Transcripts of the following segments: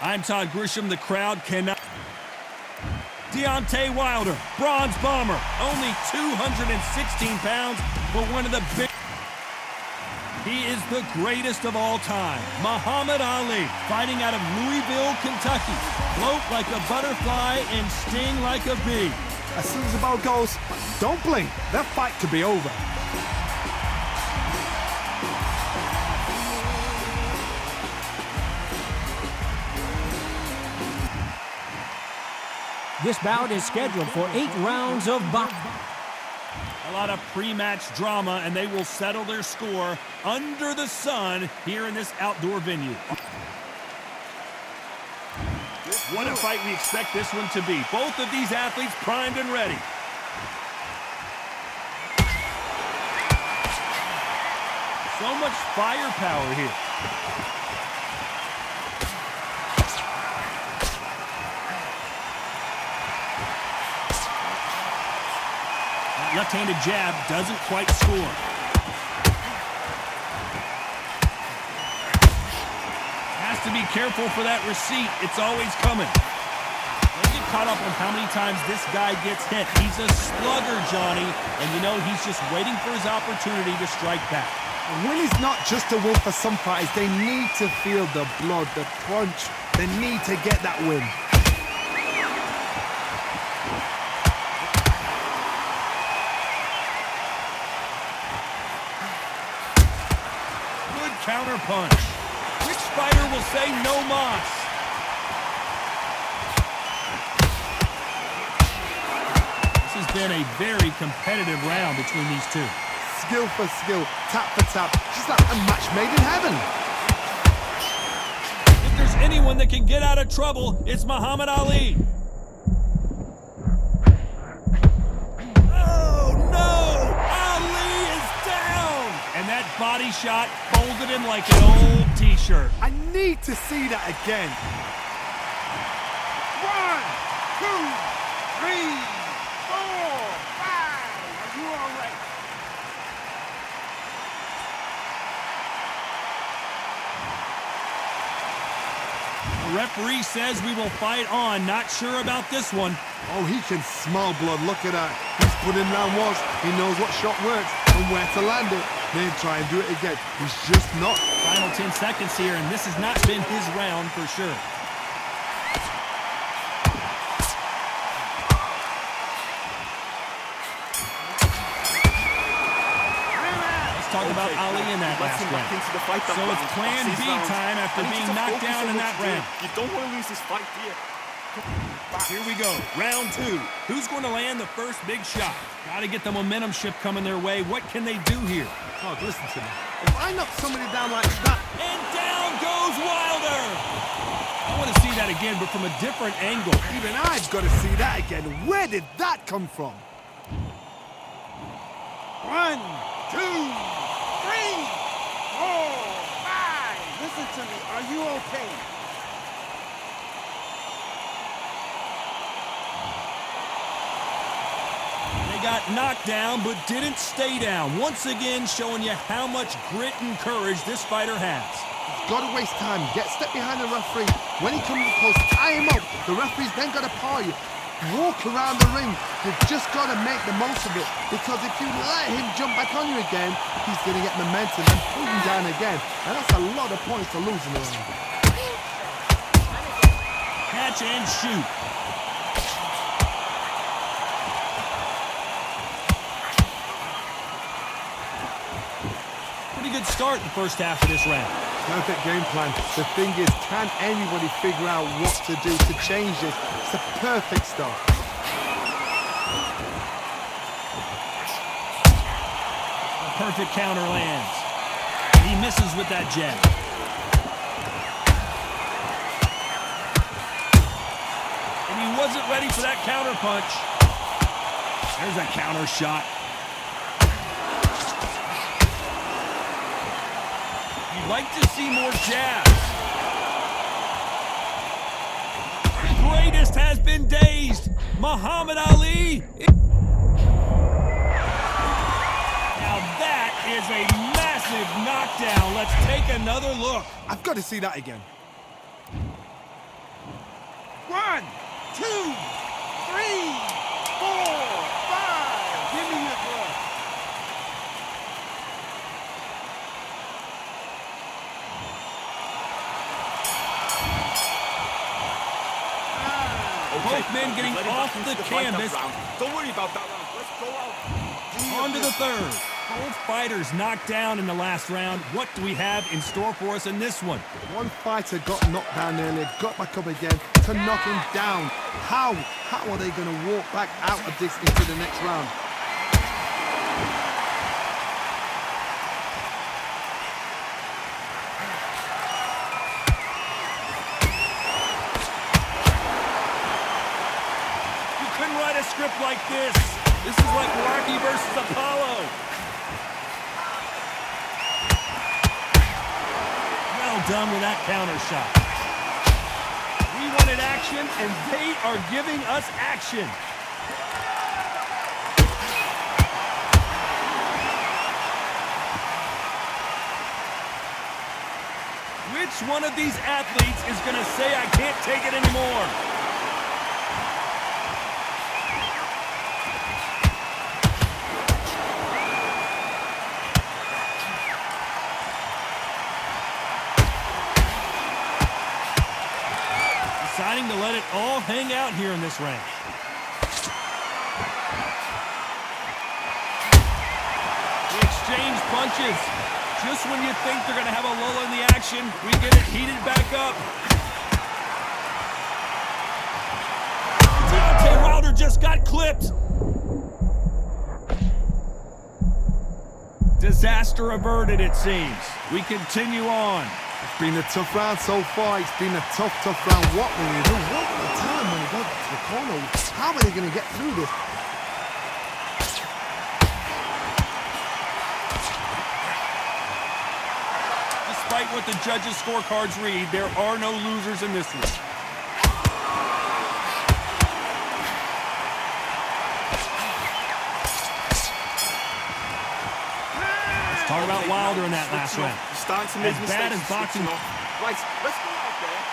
I'm Todd Grisham. The crowd cannot. Deontay Wilder, bronze bomber, only 216 pounds, but one of the big. He is the greatest of all time, Muhammad Ali, fighting out of Louisville, Kentucky. Float like a butterfly and sting like a bee. As soon as the bell goes, don't blink. That fight could be over. This bout is scheduled for 8 rounds of boxing. A lot of pre-match drama, and they will settle their score under the sun here in this outdoor venue. What a fight we expect this one to be. Both of these athletes primed and ready. So much firepower here. Left-handed jab doesn't quite score. Has to be careful for that receipt. It's always coming. Don't get caught up on how many times this guy gets hit. He's a slugger, Johnny, and you know he's just waiting for his opportunity to strike back. A win is not just a win for some fighters. They need to feel the blood, the crunch. They need to get that win. Counter punch. Which fighter will say no mas? This has been a very competitive round between these two. Skill for skill, tap for tap, just like a match made in heaven. If there's anyone that can get out of trouble, it's Muhammad Ali. Oh no! Ali is down! And that body shot folded him like an old t-shirt. I need to see that again. 1, 2, 3, 4, 5. Are you all right? The referee says we will fight on. Not sure about this one. Oh, he can smell blood. Look at that. He's put in round once. He knows what shot works and where to land it. Then try and do it again. He's just not. Final 10 seconds here, and this has not been his round for sure. Let's talk about Ali in that last round. So it's plan B time after being knocked down in that round. You don't want to lose this fight, do you? Here we go, round 2. Who's going to land the first big shot? Got to get the momentum shift coming their way. What can they do here? Oh, listen to me. If I knock somebody down like that... And down goes Wilder! I want to see that again, but from a different angle. Even I've got to see that again. Where did that come from? 1, 2, 3, 4, 5. Listen to me. Are you okay? Got knocked down, but didn't stay down. Once again, showing you how much grit and courage this fighter has. He's got to waste time. Get step behind the referee. When he comes close, tie him up. The referee's then got to paw you. Walk around the ring. You've just got to make the most of it. Because if you let him jump back on you again, he's going to get momentum and pull him down again. And that's a lot of points to lose in the ring. Catch and shoot. Good start in the first half of this round. Perfect game plan. The thing is, can anybody figure out what to do to change this? It's a perfect start. A perfect counter lands. He misses with that jab. And he wasn't ready for that counter punch. There's a counter shot. You'd like to see more jabs. The greatest has been dazed. Muhammad Ali. Now that is a massive knockdown. Let's take another look. I've got to see that again. 1, 2, 3, 4, 5. Give me your glove. Both men getting off the canvas. Don't worry about that round. Let's go out. On to the third. Both fighters knocked down in the last round. What do we have in store for us in this one? One fighter got knocked down earlier, got back up again to knock him down. How are they going to walk back out of this into the next round? You couldn't write a script like this. This is like Rocky versus Apollo. Well done with that counter shot. We wanted action, and they are giving us action. Which one of these athletes is going to say, I can't take it anymore? Deciding to let it all hang out here in this round. They exchange punches. Just when you think they're going to have a lull in the action, we get it heated back up. Deontay Wilder just got clipped. Disaster averted, it seems. We continue on. It's been a tough round so far. It's been a tough round. What will you do? What will they tell him when he goes back to the corner? How are they going to get through this? Despite what the judges' scorecards read, there are no losers in this one. Let's talk about Wilder in that last round. As bad as boxing. Right, let's go out there.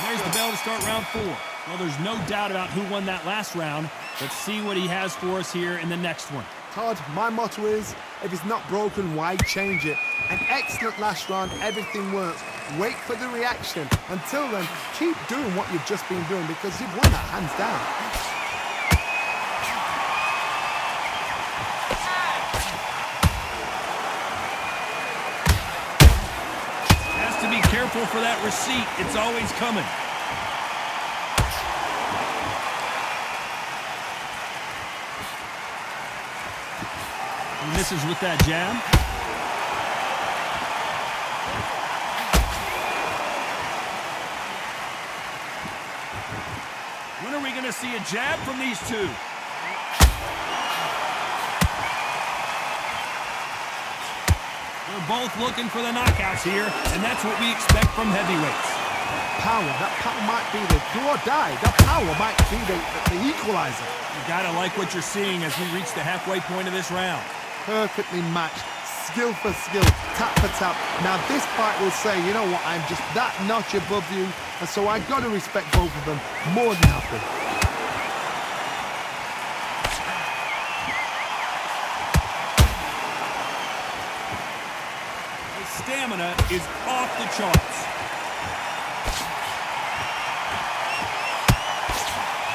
There's the bell to start round 4. Well, there's no doubt about who won that last round. Let's see what he has for us here in the next one. Todd, my motto is, if it's not broken, why change it? An excellent last round, everything works. Wait for the reaction. Until then, keep doing what you've just been doing because you've won that hands down. Has to be careful for that receipt. It's always coming. He misses with that jab. When are we going to see a jab from these two? They're both looking for the knockouts here, and that's what we expect from heavyweights. Power, that power might be the do or die. That power might be the equalizer. You gotta like what you're seeing as we reach the halfway point of this round. Perfectly matched, skill for skill, tap for tap. Now this fight will say, you know what, I'm just that notch above you, and so I got to respect both of them more than happy. His stamina is off the charts.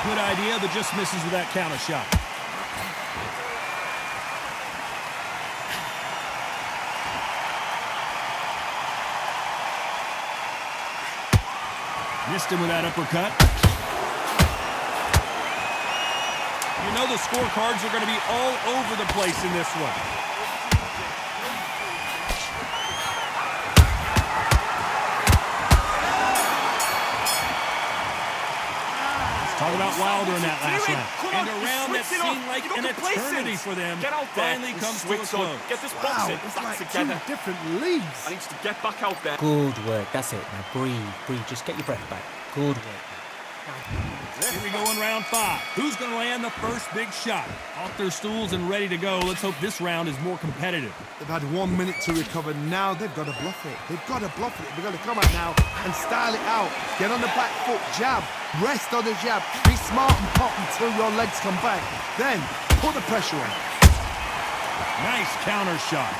Good idea, but just misses with that counter shot. Missed him with that uppercut. You know the scorecards are going to be all over the place in this one. Let's talk about Wilder in that last round. And a round that seemed like an eternity for them finally comes to a close. Get this Wow, boxing it's back like together. 2 different leagues. I need to get back out there. Good work. That's it. Now breathe. Breathe. Just get your breath back. Good work. Here we go in round 5. Who's going to land the first big shot? Off their stools and ready to go. Let's hope this round is more competitive. They've had 1 minute to recover. Now they've got to bluff it. They've got to bluff it. They've got to come out now and style it out. Get on the back foot, jab. Rest on the jab. Be smart and pop until your legs come back. Then put the pressure on. Nice counter shot.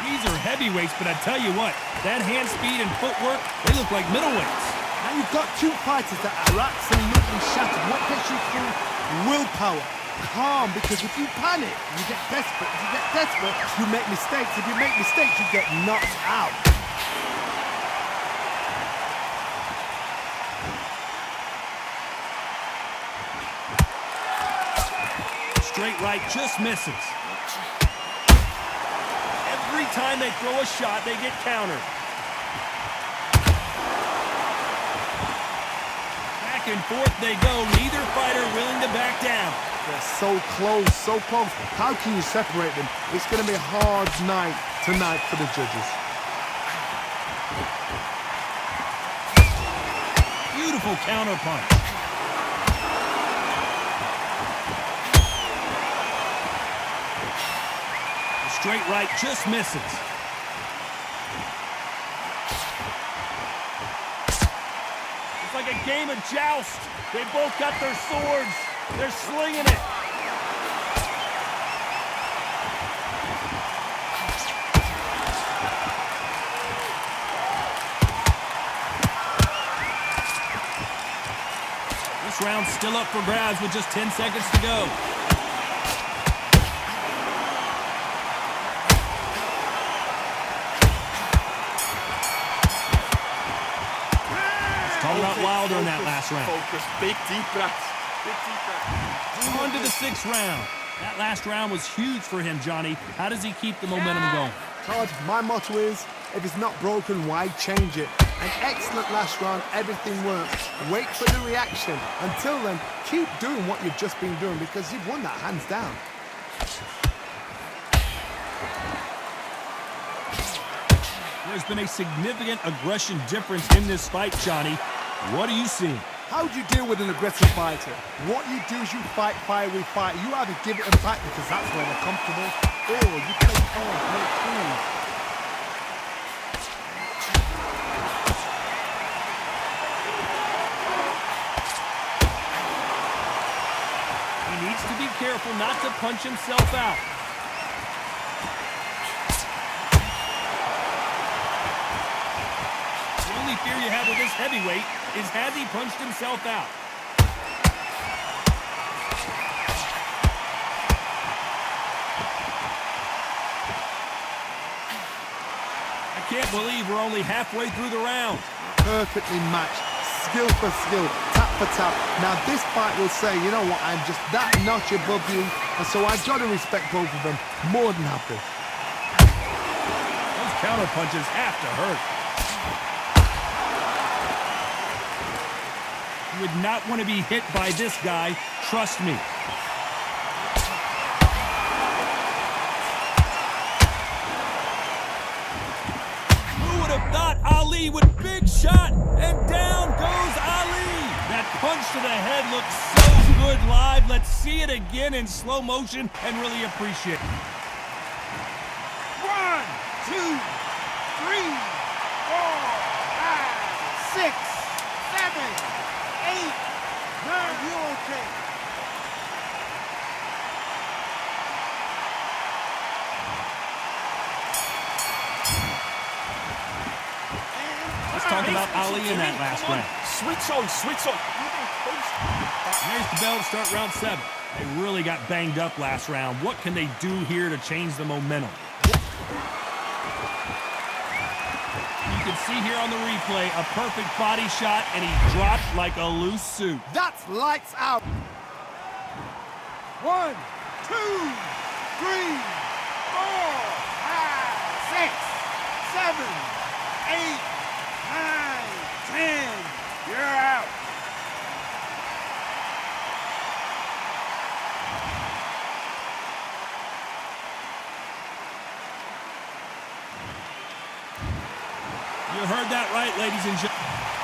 These are heavyweights, but I tell you what, that hand speed and footwork, they look like middleweights. Now you've got two fighters that are absolutely shattered. What gets you through? Willpower. Calm, because if you panic, you get desperate. If you get desperate, you make mistakes. If you make mistakes, you get knocked out. Straight right just misses. Every time they throw a shot, they get countered. Back and forth they go. Neither fighter willing to back down. They're so close, so close. How can you separate them? It's going to be a hard night tonight for the judges. Beautiful counter punch. The straight right just misses. It's like a game of joust. They both got their swords. They're slinging it. This round's still up for grabs with just 10 seconds to go. Let's talk about Wilder in that last round. Focus, big deep breaths. Big deep breaths. On to the 6th round. That last round was huge for him, Johnny. How does he keep the momentum going? Todd, my motto is, if it's not broken, why change it? An excellent last round, everything works. Wait for the reaction. Until then, keep doing what you've just been doing because you've won that hands down. There's been a significant aggression difference in this fight, Johnny. What are you seeing? How do you deal with an aggressive fighter? What you do is you fight fire with fire. You either give it them back because that's where they're comfortable, or you play calm, play cool. He needs to be careful not to punch himself out. The only fear you have with this heavyweight is has he punched himself out? I can't believe we're only halfway through the round. Perfectly matched, skill for skill, tap for tap. Now this fight will say, you know what, I'm just that notch above you, and so I've got to respect both of them more than happy. Those counter punches have to hurt. You would not want to be hit by this guy, trust me. Who would have thought Ali with big shot, and down goes Ali. That punch to the head looks so good live. Let's see it again in slow motion and really appreciate it. 1, 2, 3, 4, 5, 6, 7, 8, 9. Are you okay? Let's talk about Ali in that last round. Switch on, switch on. There's the bell to start round 7. They really got banged up last round. What can they do here to change the momentum? You can see here on the replay a perfect body shot, and he dropped like a loose suit. That's lights out. 1, 2, 3, 4, 5, 6, 7, 8, 9, 10. You're out. You heard that right, ladies and gentlemen.